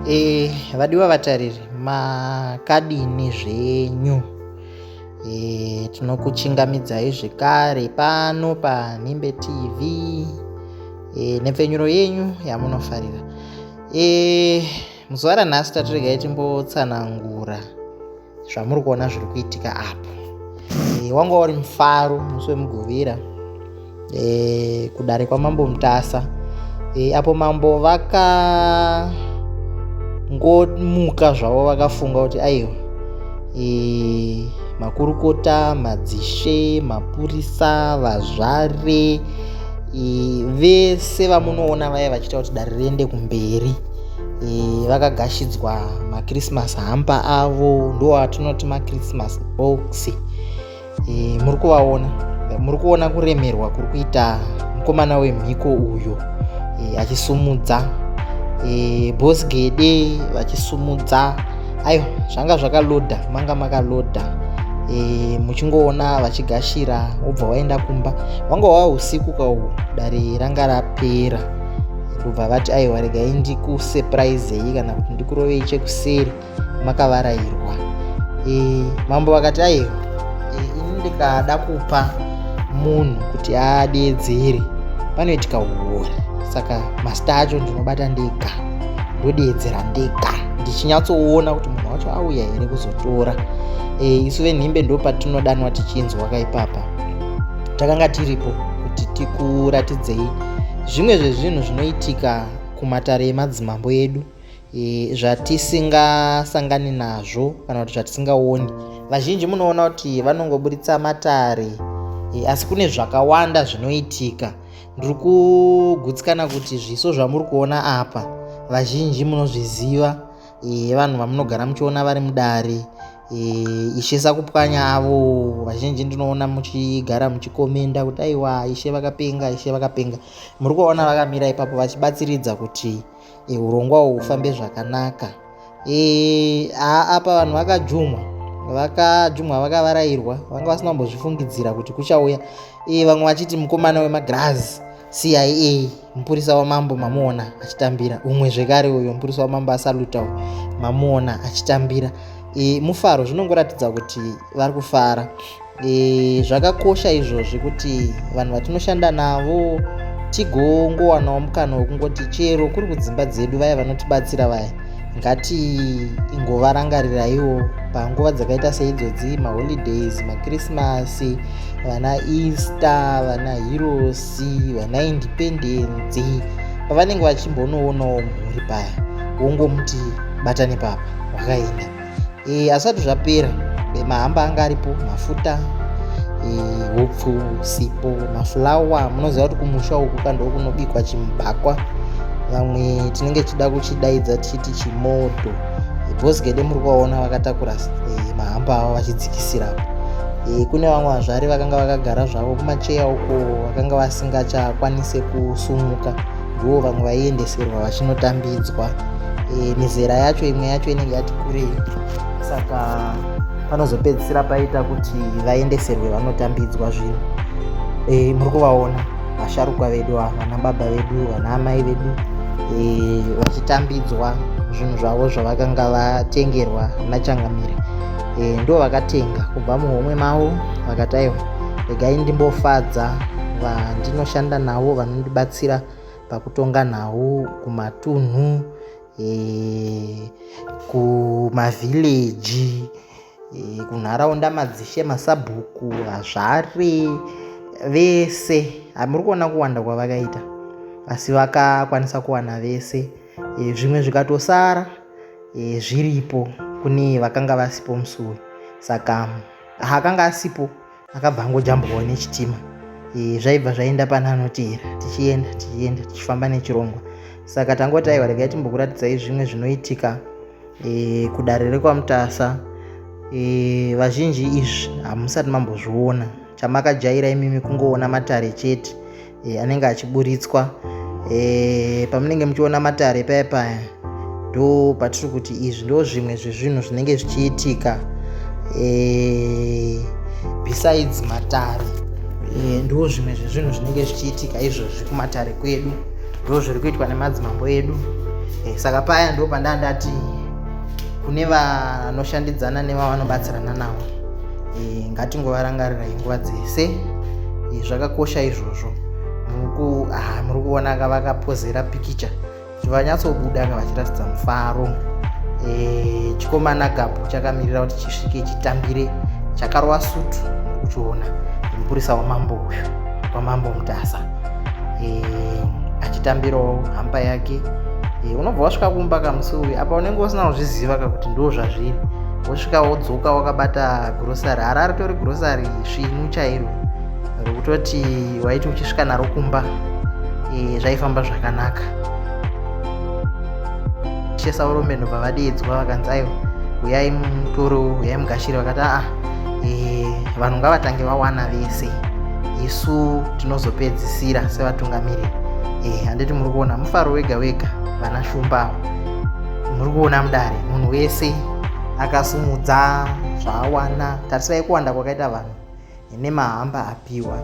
Vadiwa vatariri, makadini zvenyu? Tinokuchingamidzai zvekare pano paNhimbe TV nepfenyuro yenyu yamunofarira. Muzuva ranhasi tatiregai timbotsanangura zvamuri kuona zviri kuitika apo. Wanga uri mufaro musi wemugovera kudare kwamambo Mutasa, apo mambo vakangomuka zvavo vakafunga kuti aiwa, makurukota, madzishe, mapurisa, vazvare, vese vamunoona vaya vachiita kuti dare riende kumberi, vakagashidzwa makrisimasi hamba avo, ndo atinoti makrisimasi box. Muri kuvaona, muri kuona kuremerwa kuri kuita mukomana wemhiko uyo achisumudza, bosi Gede vachisumudza. Aiwa, zvanga zvakalodha, manga makalodha. Muchingoona vachigashira wobva waenda kumba. Wanga wava usiku kaho, dare ranga rapera, ndobva vati aiwa regai ndikusepuraizei kana kuti ndikurovei chekuseri, makavarairwa. Mambo vakati aiwa, ini ndikada kupa munhu kuti adeedzere panoitika uori, saka masita acho ndinobata ndega, ndodeedzera ndega ndichinyatsoona kuti munhu wacho auya here kuzotora. Isu venhimbe ndo patinodanwa tichinzwa kaipapa. Takanga tiripo kuti tikuratidzei zvimwe zvezvinhu zvinoitika kumatare emadzimambo edu, zvatisingasangani nazvo kana kuti zvatisingaoni. Vazhinji munoona kuti vanongoburitsa matare, asi kune zvakawanda zvinoitika. Ndiri kugutsikana kuti zviso zvamuri kuona apa vazhinji munozviziva, vanhu vamunogara muchiona vari mudare, Ishe Sakupwanya avo vazhinji ndinoona muchigara muchikomenda kuti aiwa Ishe vakapenga, Ishe vakapenga. Muri kuona vakamira ipapo vachibatsiridza kuti urongwa hufambe zvakanaka. Apa vanhu vakajumwa vakavarairwa, vanga vasina kumbozvifungidzira kuti kuchauya. Vamwe vachiti mukomana wemagirazi, CIA, mupurisa wamambo mamuona achitambira. Umwe zvekare uyo mupurisa wamambo aSaluta mamuona achitambira. Mufaro, zvinongoratidza kuti vari kufara. Zvakakosha izvozvi kuti vanhu vatinoshanda navo tigongowanawo mukana wekungoti chero kuri kudzimba dzedu vaya vanotibatsira vaya, ngati ingovarangariraiwo panguva dzakaita seidzodzi, maholidays, makrisimasi, vana Easter, vana Hirosi, vana Independence, pavanenge vachimbonoonawo mhuri paya, wongomuti batani papa wakaenda. Asati zvapera, mahamba anga aripo, mafuta, hupfu, sipo, mafulawa. Munoziva kuti kumusha uku kandoo kunobikwa chimubhakwa, vamwe tinenge tichida kuchidaidza tichiti chimoto. Bosi Gede muri kuvaona vakatakura mahamba avo vachidzikisirapo. Kune vamwe vazvari vakanga vakagara zvavo kumacheya uko, vakanga vasingachakwanise kusumuka, ndivo vamwe vaiendeserwa vachinotambidzwa. Mizera yacho imwe yacho inenge yati kurei, saka panozopedzisira paita kuti vaendeserwe vanotambidzwa zvinhu. Muri kuvaona vasharukwa vedu, vana baba vedu, vana amai vedu, vachitambidzwa zvinhu zvavo zvavakanga vatengerwa nachangamire. Ndo vakatenga kubva muhomwe mavo, vakati aiwa regai ndimbofadza vandinoshanda navo, vanondibatsira pakutonga nhau kumatunhu, kumavhileji, kunharaunda, madzishe, masabhuku, vazvare vese. Muri kuona kuwanda kwavakaita, asi vakakwanisa kuwana vese. Zvimwe zvikatosara zviripo kune vakanga vasipo musuwe, saka akanga asipo akabva angojambwawo nechitima. Zvaibva zvaenda pane anoteera, tichienda tichifamba nechirongwa. Saka tangoti aiwa regai timbokuratidzai zvimwe zvinoitika kudare rekwaMutasa. Vazhinji izvi hamusati mambozviona. Chamakajaira imimi kungoona matare chete anenge achiburitswa. Pamunenge muchiona matare paya paya, ndo patiri kuti izvi ndo zvimwe zvezvinhu zvinenge zvichiitika besides matare. Ndo zvimwe zvezvinhu zvinenge zvichiitika izvozvi kumatare kwedu, ndo zviri kuitwa nemadzimambo edu. Saka paya ndo pandandati kune vanoshandidzana nevavanobatsirana navo ngatingovarangarira nguva dzese. Zvakakosha izvozvo. Muri kuona vakapozera pikicha kuti vanyatsobuda vachiratidza mufaro. Chikomana Gabu chakamirira kuti chisvike chitambire chakarwa sutu. Kuchiona mupurisa wamambo uyu wamambo Mutasa achitambirawo hamba yake. Unobva wasvika kumba kamusuri apa unenge usina kuzviziva kuti ndo zvazviri. Wosvika wodzoka wakabata grosari. Ritori grosari svinu chairo rokutoti waiti uchisvika naro kumba zvaifamba zvakanaka. Chesaurombe ndobva vadedzwa vakanzi aiwa uyai mutoro uyai mugashiri. Vakati vanhu ngavatange vawana vese, isu tinozopedzisira sevatungamiriri. Handiti muri kuona mufaro wega wega vana shumba muri kuona mudare munhu wese akasumudza zvaawana. Tarisirai kuwanda kwakaita vanhu nemahamba apiwa.